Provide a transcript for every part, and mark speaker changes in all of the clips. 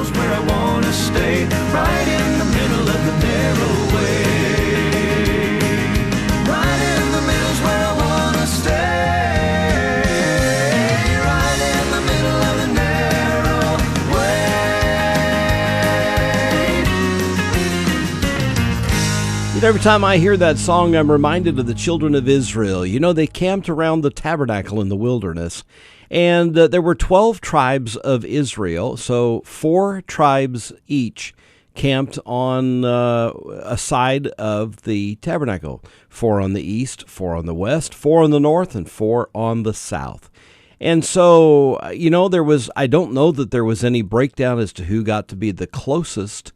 Speaker 1: middle's where I want to stay, right in the middle of the narrow way. Right in the middle's where I want to stay, right in the middle of the narrow way.
Speaker 2: Every time I hear that song, I'm reminded of the children of Israel. You know, they camped around the tabernacle in the wilderness, and there were 12 tribes of Israel, so 4 tribes each camped on a side of the tabernacle. 4 on the east, 4 on the west, 4 on the north, and 4 on the south. And so, you know, I don't know that there was any breakdown as to who got to be the closest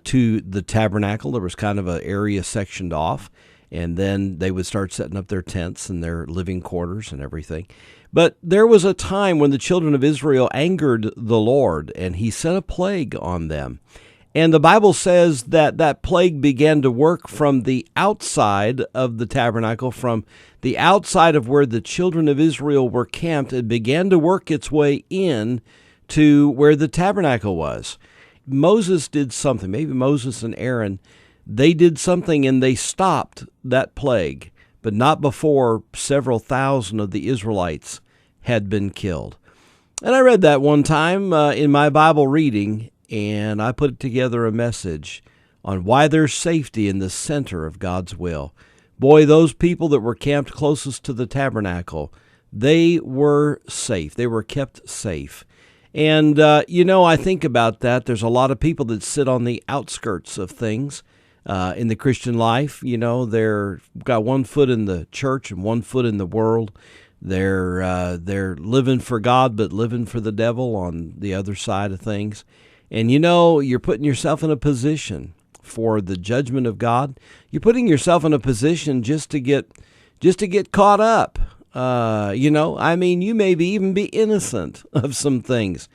Speaker 2: to the tabernacle. There was kind of an area sectioned off, and then they would start setting up their tents and their living quarters and everything. But there was a time when the children of Israel angered the Lord, and he sent a plague on them. And the Bible says that that plague began to work from the outside of the tabernacle, from the outside of where the children of Israel were camped. It began to work its way in to where the tabernacle was. Moses did something, maybe Moses and Aaron, they did something and they stopped that plague, but not before several thousand of the Israelites had been killed. And I read that one time in my Bible reading, and I put together a message on why there's safety in the center of God's will. Boy, those people that were camped closest to the tabernacle, they were safe. They were kept safe. And, you know, I think about that. There's a lot of people that sit on the outskirts of things in the Christian life. You know, they're got one foot in the church and one foot in the world. They're living for God but living for the devil on the other side of things. And, you know, you're putting yourself in a position for the judgment of God. You're putting yourself in a position just to get caught up. You know, I mean, you may even be innocent of some things,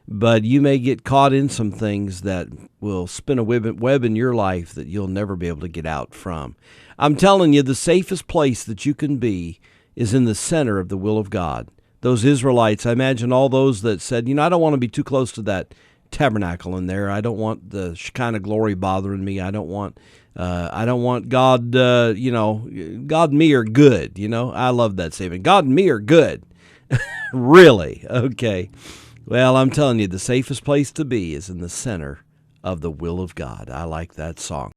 Speaker 2: but you may get caught in some things that will spin a web in your life that you'll never be able to get out from. I'm telling you, the safest place that you can be is in the center of the will of God. Those Israelites, I imagine all those that said, you know, I don't want to be too close to that tabernacle in there. I don't want the Shekinah glory bothering me. I don't want God, you know, God and me are good. You know, I love that statement. God and me are good. Really? Okay. Well, I'm telling you, the safest place to be is in the center of the will of God. I like that song.